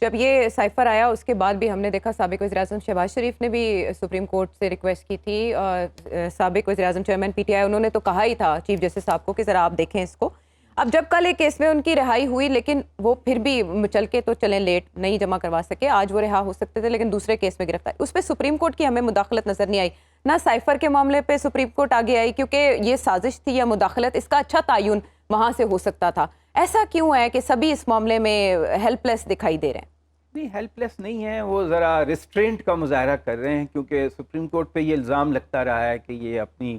جب یہ سائفر آیا اس کے بعد بھی ہم نے دیکھا سابق وزیراعظم شہباز شریف نے بھی سپریم کورٹ سے ریکویسٹ کی تھی، سابق وزیراعظم چیئرمین پی ٹی آئی انہوں نے تو کہا ہی تھا چیف جسٹس صاحب کو کہ ذرا آپ دیکھیں اس کو. اب جب کل ایک کیس میں ان کی رہائی ہوئی لیکن وہ پھر بھی چل کے تو چلیں لیٹ نہیں جمع کروا سکے، آج وہ رہا ہو سکتے تھے لیکن دوسرے کیس میں گرفتار، اس پہ سپریم کورٹ کی ہمیں مداخلت نظر نہیں آئی. نہ سائفر کے معاملے پہ سپریم کورٹ آگے آئی کیونکہ یہ سازش تھی یا مداخلت، اس کا اچھا تعین وہاں سے ہو سکتا تھا. ایسا کیوں ہے کہ سبھی اس معاملے میں ہیلپ لیس دکھائی دے رہے ہیں؟ نہیں، ہیلپ لیس نہیں ہے، وہ ذرا ریسٹرینٹ کا مظاہرہ کر رہے ہیں کیونکہ سپریم کورٹ پہ یہ الزام لگتا رہا ہے کہ یہ اپنی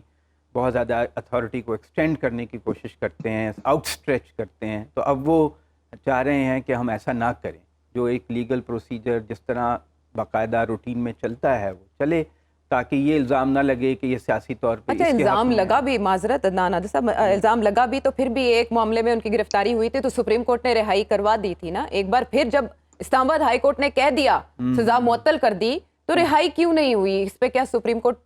بہت زیادہ اتھارٹی کو ایکسٹینڈ کرنے کی کوشش کرتے ہیں، آؤٹ اسٹریچ کرتے ہیں. تو اب وہ چاہ رہے ہیں کہ ہم ایسا نہ کریں، جو ایک لیگل پروسیجر جس طرح باقاعدہ روٹین میں چلتا ہے وہ چلے، تاکہ یہ الزام نہ لگے کہ یہ سیاسی طور پہ. اچھا، الزام لگا بھی، معذرت عدنان عادل صاحب، الزام لگا بھی تو پھر بھی ایک معاملے میں ان کی گرفتاری ہوئی تھی تو سپریم کورٹ نے رہائی کروا دی تھی نا. ایک بار پھر جب اسلام آباد ہائی کورٹ نے کہہ دیا، سزا معطل کر دی، تو رہائی کیوں نہیں ہوئی؟ اس پہ کیا سپریم کورٹ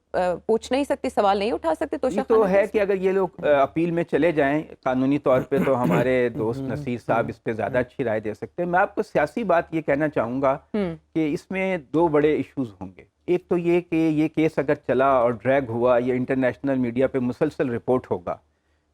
پوچھ نہیں سکتی، سوال نہیں اٹھا سکتی؟ یہ تو ہے کہ اگر یہ لوگ اپیل میں چلے جائیں قانونی طور پہ تو ہمارے دوست نصیر صاحب اس پہ زیادہ اچھی رائے دے سکتے ہیں. میں آپ کو سیاسی بات یہ کہنا چاہوں گا کہ اس میں دو بڑے ایشوز ہوں گے. ایک تو یہ کہ یہ کیس اگر چلا اور ڈریگ ہوا، یہ انٹرنیشنل میڈیا پہ مسلسل رپورٹ ہوگا،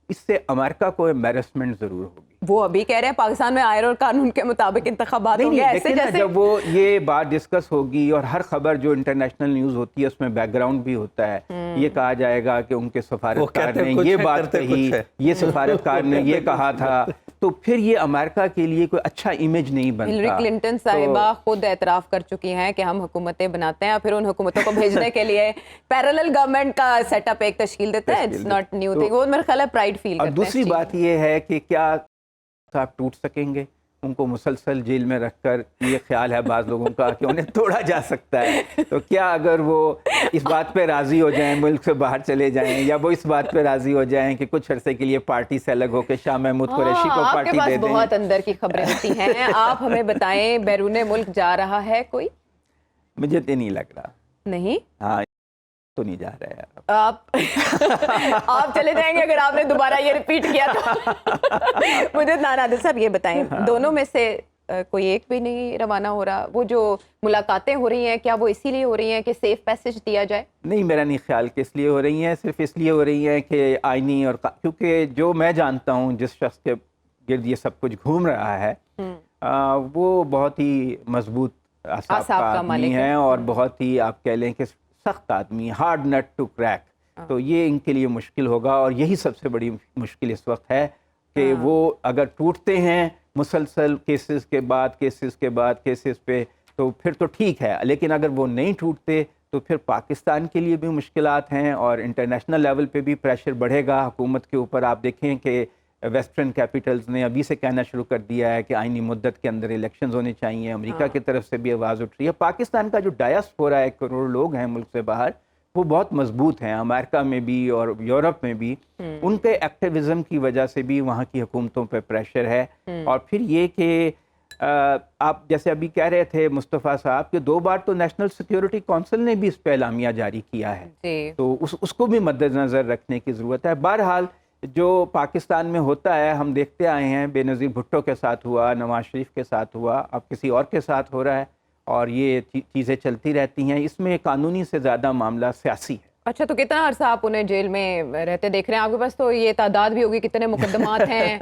اس سے امریکہ کو ایمبیرسمنٹ ضرور ہوگی. وہ ابھی کہہ رہے ہیں پاکستان میں آئین اور قانون کے مطابق انتخابات ہوں گے، ایسے جیسے جب وہ یہ بات ڈسکس ہوگی اور ہر خبر جو انٹرنیشنل نیوز ہوتی ہے اس میں بیک گراؤنڈ بھی ہوتا ہے، یہ کہا جائے گا کہ ان کے سفارتکار نے یہ بات کہی، یہ سفارتکار نے یہ کہا تھا، تو پھر یہ امریکہ کے لیے کوئی اچھا امیج نہیں بنتا. ہلری کلنٹن صاحبہ خود اعتراف کر چکی ہیں کہ ہم حکومتیں بناتے ہیں، پھر ان حکومتوں کو بھیجنے کے لیے پیرلل گورنمنٹ کا سیٹ اپ ایک تشکیل دیتا ہے. It's not new thing. وہ میرا خیال ہے پرائیڈ فیل کرتے ہیں. دوسری بات یہ ہے کہ کیا آپ ٹوٹ سکیں گے؟ ان کو مسلسل جیل میں رکھ کر یہ خیال ہے بعض لوگوں کا کہ انہیں توڑا جا سکتا ہے، تو کیا اگر وہ اس بات پہ راضی ہو جائیں ملک سے باہر چلے جائیں، یا وہ اس بات پہ راضی ہو جائیں کہ کچھ عرصے کے لیے پارٹی سے الگ ہو کے شاہ محمود قریشی کو پارٹی دے دیں؟ آپ کے پاس بہت اندر کی خبریں ہوتی ہیں، آپ ہمیں بتائیں بیرون ملک جا رہا ہے کوئی؟ مجھے تو نہیں لگ رہا. نہیں؟ ہاں تو نہیں جا رہا ہے. آپ چلے جائیں گے اگر آپ نے دوبارہ یہ ریپیٹ کیا تو. مجھے عدنان عادل صاحب یہ بتائیں، دونوں میں سے کوئی ایک بھی نہیں روانہ ہو رہا؟ وہ جو ملاقاتیں ہو رہی ہیں کیا وہ اسی لیے ہو رہی ہیں کہ سیف پیسج دیا جائے؟ نہیں، میرا نہیں خیال کہ اس لیے ہو رہی ہیں، صرف اس لیے ہو رہی ہیں کہ آئینی اور کیونکہ جو میں جانتا ہوں جس شخص کے گرد یہ سب کچھ گھوم رہا ہے وہ بہت ہی مضبوط اعصاب کا آدمی ہے اور بہت ہی آپ کہہ لیں کہ سخت آدمی، ہارڈ نٹ ٹو کریک. تو یہ ان کے لیے مشکل ہوگا، اور یہی سب سے بڑی مشکل اس وقت ہے کہ وہ اگر ٹوٹتے ہیں مسلسل کیسز کے بعد کیسز پہ تو پھر تو ٹھیک ہے، لیکن اگر وہ نہیں ٹوٹتے تو پھر پاکستان کے لیے بھی مشکلات ہیں اور انٹرنیشنل لیول پہ بھی پریشر بڑھے گا حکومت کے اوپر. آپ دیکھیں کہ ویسٹرن کیپٹلز نے ابھی سے کہنا شروع کر دیا ہے کہ آئینی مدت کے اندر الیکشنز ہونے چاہیے. امریکہ کی طرف سے بھی آواز اٹھ رہی ہے. پاکستان کا جو ڈایاسپورا ہے، 1 کروڑ لوگ ہیں ملک سے باہر، وہ بہت مضبوط ہیں، امریکہ میں بھی اور یورپ میں بھی. ان کے ایکٹیویزم کی وجہ سے بھی وہاں کی حکومتوں پہ پریشر ہے. اور پھر یہ کہ آپ جیسے ابھی کہہ رہے تھے مصطفیٰ صاحب کہ 2 بار تو نیشنل سیکیورٹی کونسل نے بھی اس پہ اعلامیہ جاری کیا ہے، تو اس کو بھی مد نظر رکھنے کی ضرورت ہے. بہرحال جو پاکستان میں ہوتا ہے ہم دیکھتے آئے ہیں، بے نظیر بھٹو کے ساتھ ہوا، نواز شریف کے ساتھ ہوا، اب کسی اور کے ساتھ ہو رہا ہے، اور یہ چیزیں چلتی رہتی ہیں. اس میں قانونی سے زیادہ معاملہ سیاسی ہے. اچھا، تو کتنا عرصہ آپ انہیں جیل میں رہتے دیکھ رہے ہیں؟ آپ کے پاس تو یہ تعداد بھی ہوگی کتنے مقدمات ہیں،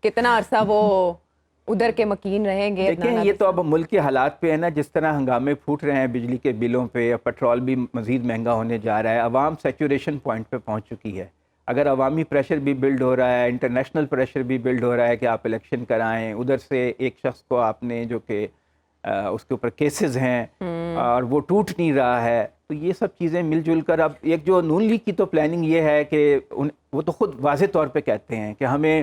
کتنا عرصہ وہ ادھر کے مکین رہیں گے؟ دیکھیں یہ تو اب ملک کے حالات پہ ہے نا، جس طرح ہنگامے پھوٹ رہے ہیں بجلی کے بلوں پہ، پیٹرول بھی مزید مہنگا ہونے جا رہا ہے، عوام سیچوریشن پوائنٹ پہ پہنچ چکی ہے. اگر عوامی پریشر بھی بلڈ ہو رہا ہے، انٹرنیشنل پریشر بھی بلڈ ہو رہا ہے کہ آپ الیکشن کرائیں، ادھر سے ایک شخص کو آپ نے جو کہ اس کے اوپر کیسز ہیں اور وہ ٹوٹ نہیں رہا ہے، تو یہ سب چیزیں مل جل کر اب ایک جو نون لیگ کی تو پلاننگ یہ ہے کہ وہ تو خود واضح طور پہ کہتے ہیں کہ ہمیں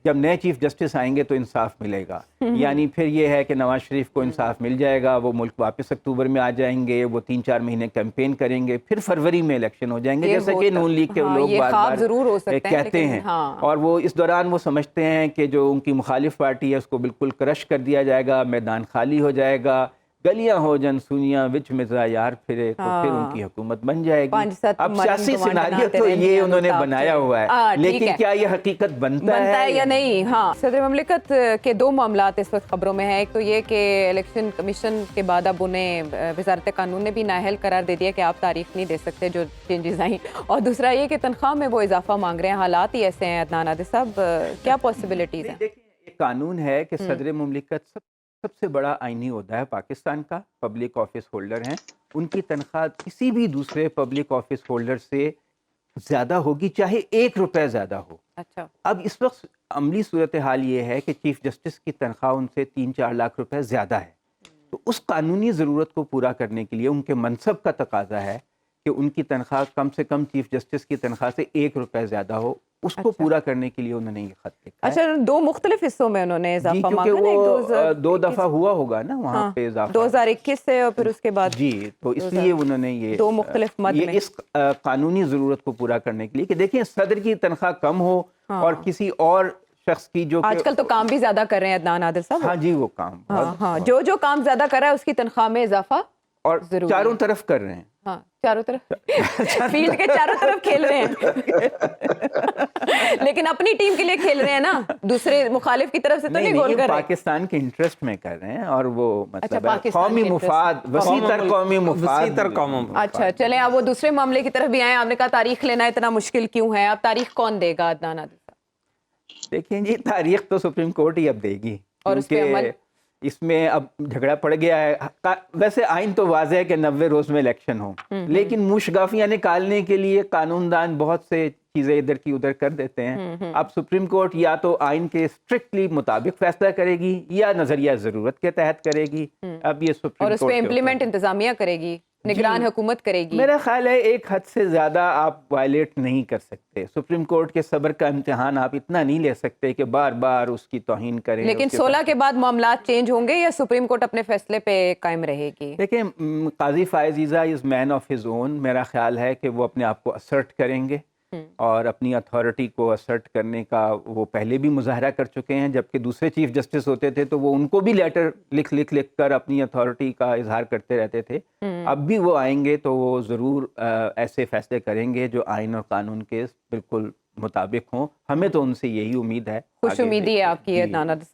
جب نئے چیف جسٹس آئیں گے تو انصاف ملے گا. یعنی پھر یہ ہے کہ نواز شریف کو انصاف مل جائے گا، وہ ملک واپس اکتوبر میں آ جائیں گے، وہ 3-4 مہینے کیمپین کریں گے، پھر فروری میں الیکشن ہو جائیں گے، جیسا کہ نون لیگ کے لوگ بار بار کہتے ہیں. اور وہ اس دوران وہ سمجھتے ہیں کہ جو ان کی مخالف پارٹی ہے اس کو بالکل کرش کر دیا جائے گا، میدان خالی ہو جائے گا، گلیاں ہو جنسونیاں وچ مزا یار پھرے تو پھر ان کی حکومت بن جائے گی. اب سیاسی سیناریو تو یہ انہوں نے بنایا ہوا ہے, لیکن کیا یہ حقیقت بنتا ہے یا نہیں؟ ہاں, صدر مملکت کے دو معاملات اس وقت خبروں میں ہیں. ایک تو یہ کہ الیکشن کمیشن کے بعد اب انہیں وزارت قانون نے بھی نااہل قرار دے دیا کہ آپ تاریخ نہیں دے سکتے جو چینجز آئیں, اور دوسرا یہ کہ تنخواہ میں وہ اضافہ مانگ رہے ہیں. حالات ہی ایسے ہیں عدنان عادل صاحب, کیا پاسبلٹیز ہیں؟ دیکھیں, ایک قانون ہے کہ صدر مملکت سب سے بڑا آئینی عہدہ ہے پاکستان کا, پبلک آفس ہولڈر ہیں, ان کی تنخواہ کسی بھی دوسرے پبلک آفس ہولڈر سے زیادہ ہوگی, چاہے 1 روپے زیادہ ہو. اچھا, اب اس وقت عملی صورتحال یہ ہے کہ چیف جسٹس کی تنخواہ ان سے 3-4 لاکھ روپے زیادہ ہے. تو اس قانونی ضرورت کو پورا کرنے کے لیے ان کے منصب کا تقاضا ہے کہ ان کی تنخواہ کم سے کم چیف جسٹس کی تنخواہ سے 1 روپے زیادہ ہو. اس کو پورا کرنے کے لیے انہوں نے یہ خط لکھا ہے. اچھا, 2 مختلف حصوں میں انہوں نے اضافہ مانگا, کیونکہ وہ 2 دفعہ ہوا ہوگا نا وہاں پہ اضافہ, 2021 سے اور پھر اس کے بعد. جی, تو اس لیے انہوں نے یہ 2 مختلف مد میں اس قانونی ضرورت کو پورا کرنے کے لیے کہ دیکھیں صدر کی تنخواہ کم ہو اور کسی اور شخص کی جو آج کل تو کام بھی زیادہ کر رہے ہیں عدنان عادل صاحب. ہاں جی, وہ کام ہاں, جو کام زیادہ کر رہا ہے اس کی تنخواہ میں اضافہ اور چاروں طرف کر رہے ہیں. ہاں, چاروں طرف فیلڈ کے چاروں طرف کھیل رہے ہیں, لیکن اپنی ٹیم کے لیے کھیل رہے ہیں نا, دوسرے مخالف کی طرف سے تو نہیں گول کر رہے. پاکستان کے انٹرسٹ میں کر رہے ہیں, اور وہ مطلب قومی مفاد, وسیع تر قومی مفاد. اچھا, چلیں اب وہ دوسرے معاملے کی طرف بھی آئیں. آپ نے کہا تاریخ لینا اتنا مشکل کیوں ہے, اب تاریخ کون دے گا عدنان عادل صاحب؟ دیکھیں جی, تاریخ تو سپریم کورٹ ہی اب دے گی, اور اس کے عمل اس میں اب جھگڑا پڑ گیا ہے. ویسے آئین تو واضح ہے کہ 90 روز میں الیکشن ہو, لیکن موشگافیاں نکالنے کے لیے قانون دان بہت سے چیزیں ادھر کی ادھر کر دیتے ہیں. اب سپریم کورٹ یا تو آئین کے اسٹرکٹلی مطابق فیصلہ کرے گی یا نظریہ ضرورت کے تحت کرے گی. اب یہ سپریم کورٹ, اور اس پہ امپلیمنٹ انتظامیہ کرے گی, نگران حکومت کرے گی. میرا خیال ہے ایک حد سے زیادہ آپ وائلیٹ نہیں کر سکتے. سپریم کورٹ کے صبر کا امتحان آپ اتنا نہیں لے سکتے کہ بار بار اس کی توہین کریں. لیکن 16 کے بعد معاملات چینج ہوں گے یا سپریم کورٹ اپنے فیصلے پہ قائم رہے گی؟ دیکھیں, قاضی فائز عیسیٰ از مین آف ہز اون. میرا خیال ہے کہ وہ اپنے آپ کو اسرٹ کریں گے, اور اپنی اتھارٹی کو اسرٹ کرنے کا وہ پہلے بھی مظاہرہ کر چکے ہیں. جبکہ دوسرے چیف جسٹس ہوتے تھے تو وہ ان کو بھی لیٹر لکھ کر اپنی اتھارٹی کا اظہار کرتے رہتے تھے. اب بھی وہ آئیں گے تو وہ ضرور ایسے فیصلے کریں گے جو آئین اور قانون کے بالکل مطابق ہوں. ہمیں تو ان سے یہی امید ہے. خوش امیدی ہے آپ کی عدنان عادل صاحب.